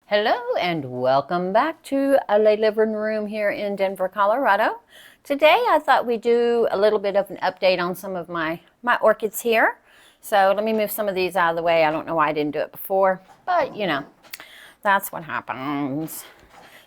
Hello and welcome back to a living room here in Denver, Colorado. Today I thought we'd do a little bit of an update on some of my orchids here. So let me move some of these out of the way. I don't know why I didn't do it before, but you know, that's what happens.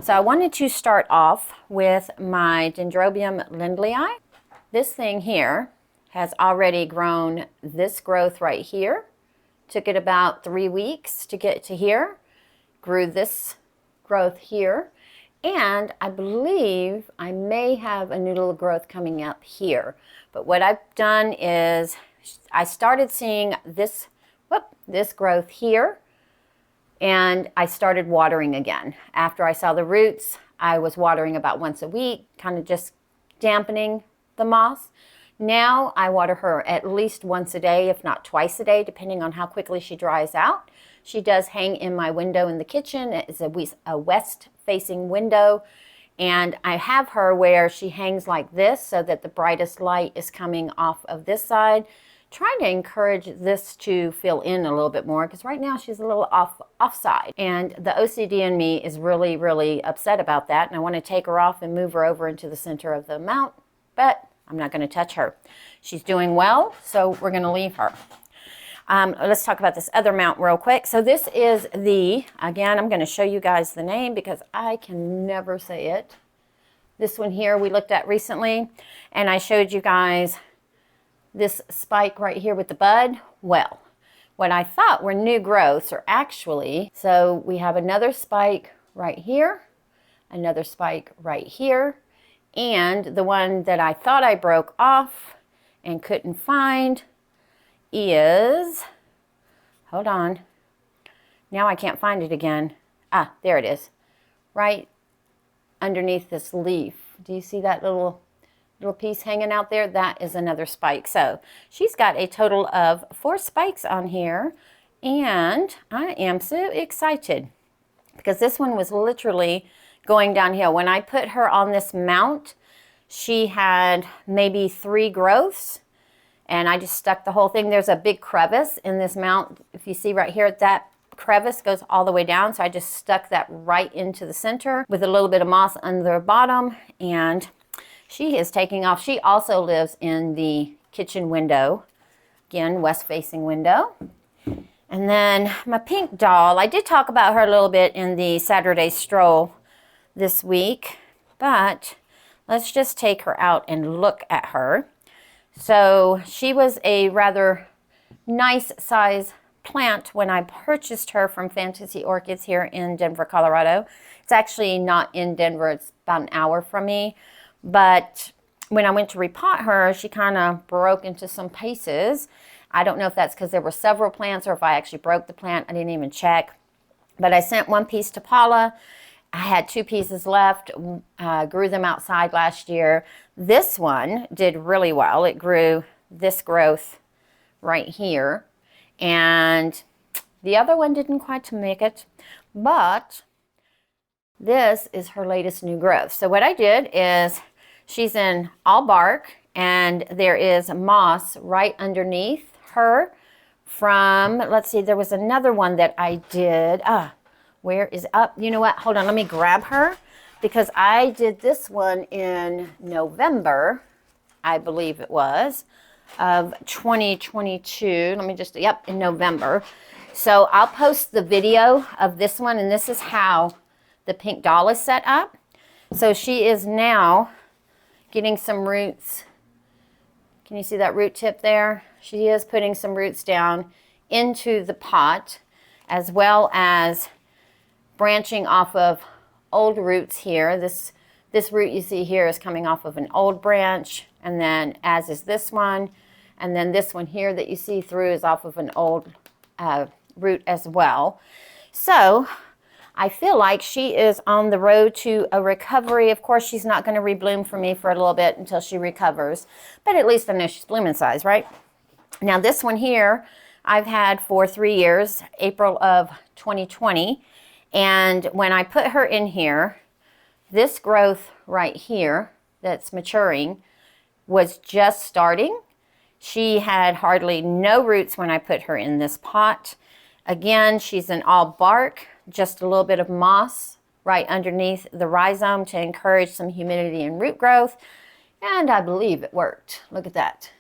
So I wanted to start off with my Dendrobium lindleyi. This thing here has already grown this growth right here. Took it about 3 weeks to get to here. Grew this growth here, and I believe I may have a new little growth coming up here. But what I've done is I started seeing this growth here, and I started watering again. After I saw the roots, I was watering about once a week, kind of just dampening the moss. Now I water her at least once a day, if not twice a day, depending on how quickly she dries out. She does hang in my window in the kitchen. It's a west-facing window, and I have her where she hangs like this so that the brightest light is coming off of this side. Trying to encourage this to fill in a little bit more because right now she's a little offside, and the OCD in me is really, really upset about that, and I want to take her off and move her over into the center of the mount, but I'm not going to touch her. She's doing well, so we're going to leave her. Let's talk about this other mount real quick. So this is again, I'm going to show you guys the name because I can never say it. This one here we looked at recently, and I showed you guys this spike right here with the bud. Well, what I thought were new growths are actually, so we have another spike right here, another spike right here, and the one that I thought I broke off and couldn't find is, hold on, now I can't find it again. Ah, there it is, right underneath this leaf. Do you see that little piece hanging out there? That is another spike. So she's got a total of 4 spikes on here, and I am so excited because this one was literally going downhill. When I put her on this mount, she had maybe 3 growths, and I just stuck the whole thing. There's a big crevice in this mount. If you see right here, that crevice goes all the way down. So I just stuck that right into the center with a little bit of moss under the bottom, and she is taking off. She also lives in the kitchen window. Again, west-facing window. And then my pink doll, I did talk about her a little bit in the Saturday stroll this week, but let's just take her out and look at her. So she was a rather nice size plant when I purchased her from Fantasy Orchids here in Denver, Colorado. It's actually not in Denver, it's about an hour from me. But when I went to repot her, she kind of broke into some pieces. I don't know if that's because there were several plants or if I actually broke the plant. I didn't even check. But I sent 1 piece to Paula. I had 2 pieces left, grew them outside last year. This one did really well. It grew this growth right here. And the other one didn't quite make it. But this is her latest new growth. So what I did is, she's in all bark, and there is moss right underneath her from, let's see, there was another one that I did. Where is up? You know what? Hold on, let me grab her because I did this one in November, I believe it was, of 2022. Let me just, yep, in November. So I'll post the video of this one, and this is how the pink doll is set up. So she is now getting some roots. Can you see that root tip there? She is putting some roots down into the pot, as well as branching off of old roots here. This root you see here is coming off of an old branch, and then as is this one, and then this one here that you see through is off of an old root as well. So I feel like she is on the road to a recovery. Of course, she's not going to rebloom for me for a little bit until she recovers, but at least I know she's blooming size, right? Now this one here, I've had for 3 years, April of 2020. And when I put her in here, this growth right here that's maturing was just starting. She had hardly no roots when I put her in this pot. Again, she's an all bark, just a little bit of moss right underneath the rhizome to encourage some humidity and root growth. And I believe it worked. Look at that.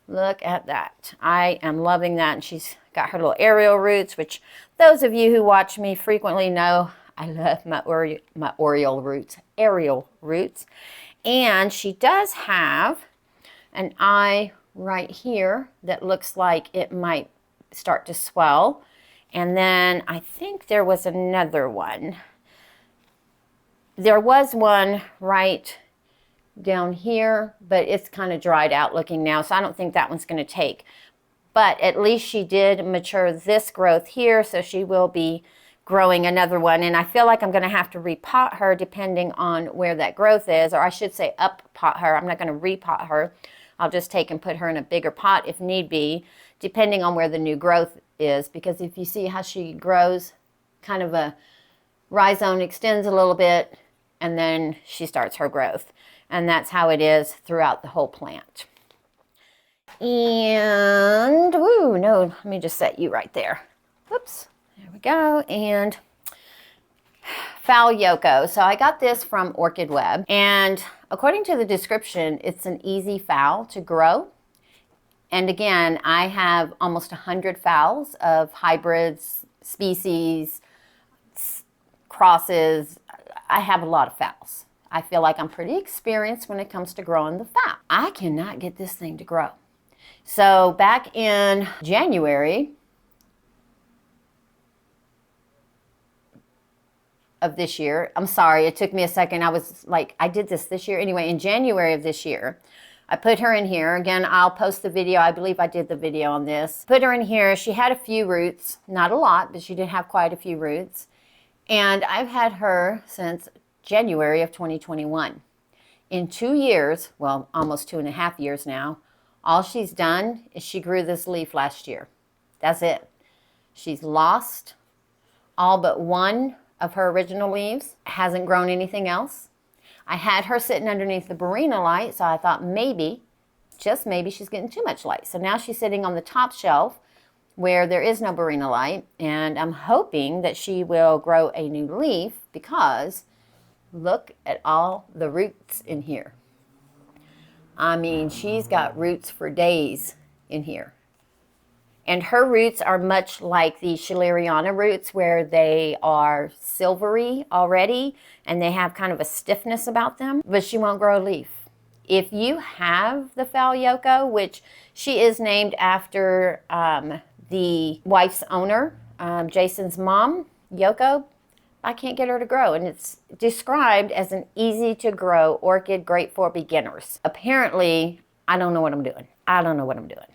Look at that. I am loving that. And she's got her little aerial roots, which those of you who watch me frequently know I love my aerial roots. And she does have an eye right here that looks like it might start to swell. And then I think there was another one. There was one right down here, but it's kind of dried out looking now, so I don't think that one's going to take. But at least she did mature this growth here, so she will be growing another one. And I feel like I'm going to have to repot her depending on where that growth is, or I should say uppot her. I'm not going to repot her. I'll just take and put her in a bigger pot if need be, depending on where the new growth is. Because if you see how she grows, kind of a rhizome extends a little bit, and then she starts her growth. And that's how it is throughout the whole plant. And, woo, no, let me just set you right there. Whoops, there we go. And Foul Yoko. So I got this from Orchid Web. And according to the description, it's an easy foul to grow. And again, I have almost 100 fowls of hybrids, species, crosses. I have a lot of fowls. I feel like I'm pretty experienced when it comes to growing the fowl. I cannot get this thing to grow. So back in January of this year, I'm sorry, it took me a second. I was like, I did this year. Anyway, in January of this year, I put her in here. Again, I'll post the video. I believe I did the video on this. Put her in here. She had a few roots, not a lot, but she did have quite a few roots. And I've had her since January of 2021. In 2 years, well, almost 2.5 years now, all she's done is she grew this leaf last year. That's it. She's lost all but one of her original leaves. Hasn't grown anything else. I had her sitting underneath the Barina light, so I thought maybe, just maybe, she's getting too much light. So now she's sitting on the top shelf where there is no Barina light, and I'm hoping that she will grow a new leaf because look at all the roots in here. I mean, she's got roots for days in here. And her roots are much like the Schilleriana roots, where they are silvery already and they have kind of a stiffness about them, but she won't grow a leaf. If you have the Foul Yoko, which she is named after the wife's owner, Jason's mom, Yoko, I can't get her to grow. And it's described as an easy to grow orchid, great for beginners. Apparently, I don't know what I'm doing. I don't know what I'm doing.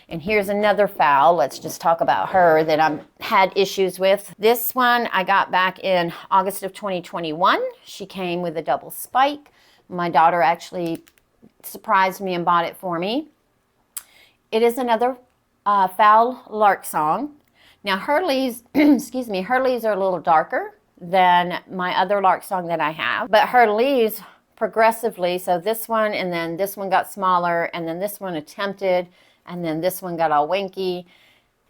And here's another foul. Let's just talk about her that I've had issues with. This one I got back in August of 2021. She came with a double spike. My daughter actually surprised me and bought it for me. It is another foul lark song. Now her leaves, excuse me, her leaves are a little darker than my other lark song that I have, but her leaves progressively, so this one and then this one got smaller, and then this one attempted, and then this one got all winky.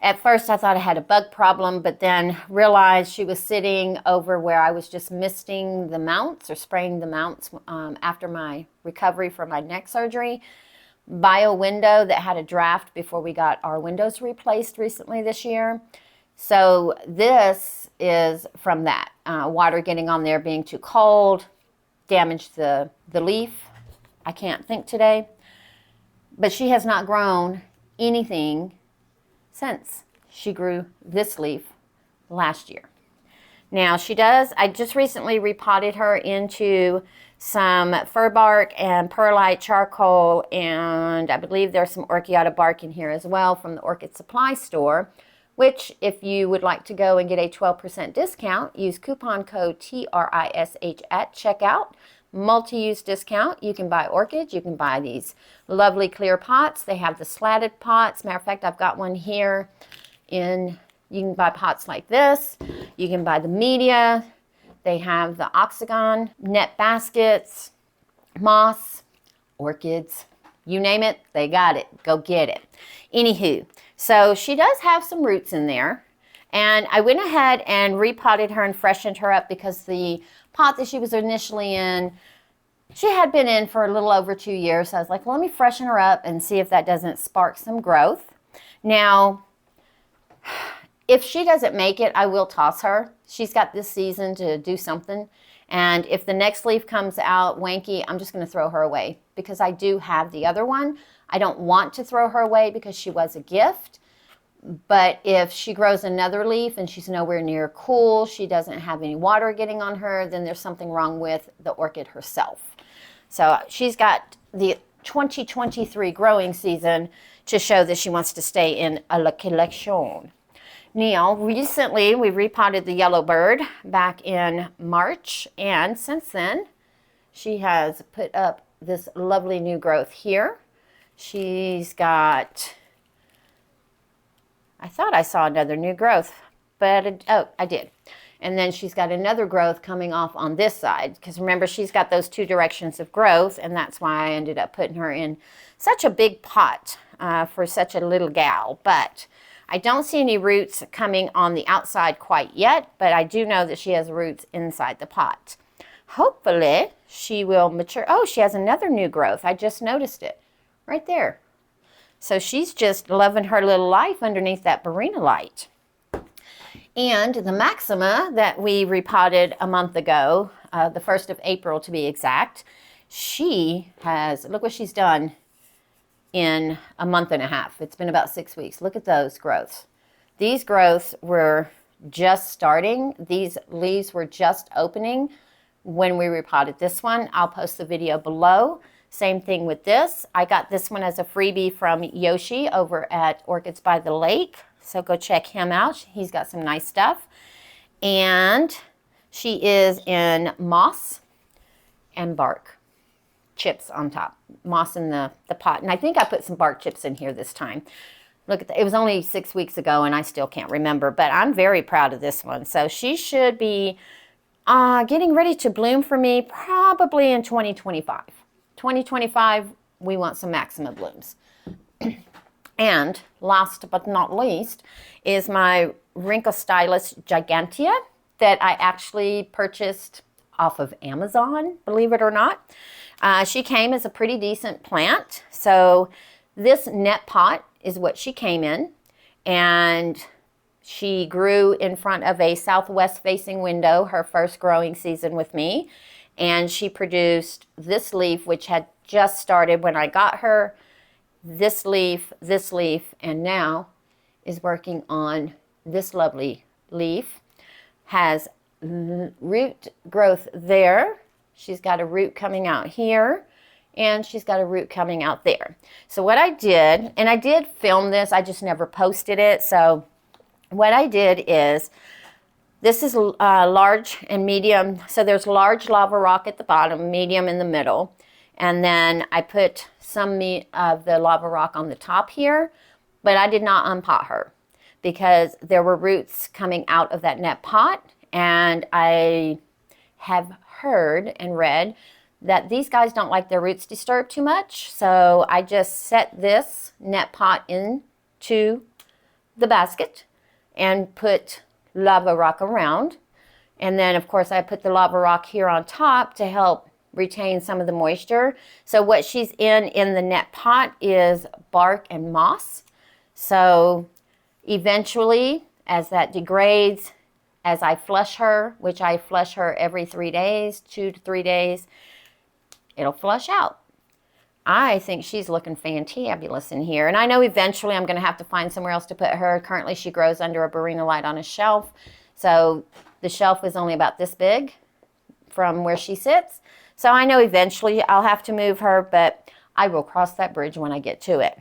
At first I thought I had a bug problem, but then realized she was sitting over where I was just misting the mounts or spraying the mounts after my recovery from my neck surgery by a window that had a draft before we got our windows replaced recently this year. So this is from that. Water getting on there, being too cold, damaged the leaf. I can't think today. But she has not grown anything since she grew this leaf last year. Now she does, I just recently repotted her into some fir bark and perlite charcoal, and I believe there's some Orchiata Bark in here as well from the Orchid Supply Store, which if you would like to go and get a 12% discount, use coupon code TRISH at checkout. Multi-use discount. You can buy orchids. You can buy these lovely clear pots. They have the slatted pots. Matter of fact, I've got one here you can buy pots like this. You can buy the media. They have the octagon, net baskets, moss, orchids, you name it, they got it. Go get it. Anywho, so she does have some roots in there. And I went ahead and repotted her and freshened her up because the pot that she was initially in, she had been in for a little over 2 years. So I was like, well, let me freshen her up and see if that doesn't spark some growth. Now, if she doesn't make it, I will toss her. She's got this season to do something. And if the next leaf comes out wanky, I'm just going to throw her away because I do have the other one. I don't want to throw her away because she was a gift. But if she grows another leaf and she's nowhere near cool, she doesn't have any water getting on her, then there's something wrong with the orchid herself. So she's got the 2023 growing season to show that she wants to stay in la collection. Now, recently we repotted the yellow bird back in March, and since then she has put up this lovely new growth here. She's got, I thought I saw another new growth, but oh, I did. And then she's got another growth coming off on this side, because remember, she's got those two directions of growth, and that's why I ended up putting her in such a big pot for such a little gal. But I don't see any roots coming on the outside quite yet, but I do know that she has roots inside the pot. Hopefully she will mature. Oh, she has another new growth. I just noticed it right there. So she's just loving her little life underneath that Barina light. And the Maxima that we repotted a month ago, the 1st of April to be exact, she has, look what she's done in a month and a half. It's been about 6 weeks. Look at those growths. These growths were just starting. These leaves were just opening when we repotted this one. I'll post the video below. Same thing with this. I got this one as a freebie from Yoshi over at Orchids by the Lake. So go check him out. He's got some nice stuff. And she is in moss and bark chips on top. Moss in the pot. And I think I put some bark chips in here this time. Look at that. It was only 6 weeks ago and I still can't remember. But I'm very proud of this one. So she should be getting ready to bloom for me probably in 2025. 2025, we want some Maxima blooms. And last but not least is my Wrinkle Stylus Gigantea that I actually purchased off of Amazon, believe it or not. She came as a pretty decent plant. So this net pot is what she came in. And she grew in front of a southwest facing window her first growing season with me. And she produced this leaf, which had just started when I got her. This leaf, and now is working on this lovely leaf. Has root growth there. She's got a root coming out here, and she's got a root coming out there. So what I did, and I did film this, I just never posted it. So what I did is, this is large and medium. So there's large lava rock at the bottom, medium in the middle. And then I put some of the lava rock on the top here, but I did not unpot her because there were roots coming out of that net pot. And I have heard and read that these guys don't like their roots disturbed too much. So I just set this net pot into the basket and put lava rock around. And then of course I put the lava rock here on top to help retain some of the moisture. So what she's in the net pot is bark and moss. So eventually, as that degrades, as I flush her, which I flush her every 3 days, 2 to 3 days, it'll flush out. I think she's looking fantabulous in here. And I know eventually I'm going to have to find somewhere else to put her. Currently she grows under a Barina light on a shelf. So the shelf is only about this big from where she sits. So I know eventually I'll have to move her, but I will cross that bridge when I get to it.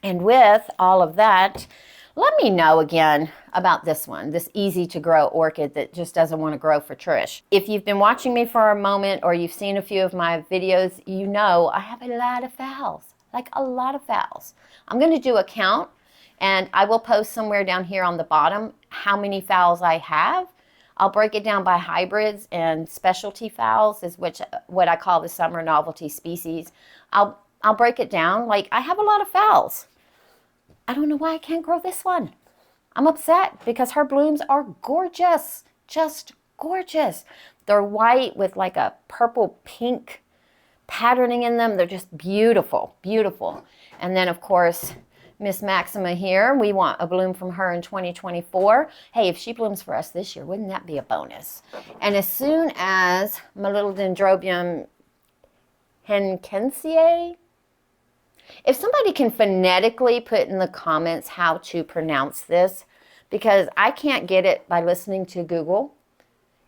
And with all of that, let me know again about this one, this easy to grow orchid that just doesn't want to grow for Trish. If you've been watching me for a moment or you've seen a few of my videos, you know I have a lot of phals, like a lot of phals. I'm going to do a count and I will post somewhere down here on the bottom how many phals I have. I'll break it down by hybrids and specialty phals, is what I call the summer novelty species. I'll break it down. Like, I have a lot of phals. I don't know why I can't grow this one. I'm upset because her blooms are gorgeous, just gorgeous. They're white with like a purple pink patterning in them. They're just beautiful, beautiful. And then of course, Miss Maxima here, we want a bloom from her in 2024. Hey, if she blooms for us this year, wouldn't that be a bonus? And as soon as my little Dendrobium henkensiae, if somebody can phonetically put in the comments how to pronounce this, because I can't get it by listening to Google.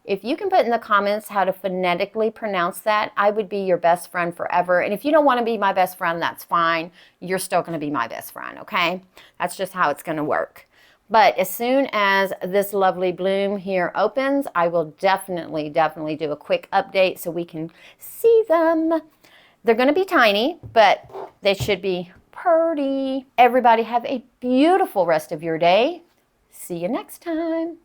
If you can put in the comments how to phonetically pronounce that, I would be your best friend forever. And if you don't want to be my best friend, that's fine. You're still going to be my best friend, okay? That's just how it's going to work. But as soon as this lovely bloom here opens, I will definitely do a quick update so we can see them. They're going to be tiny, but they should be pretty. Everybody have a beautiful rest of your day. See you next time.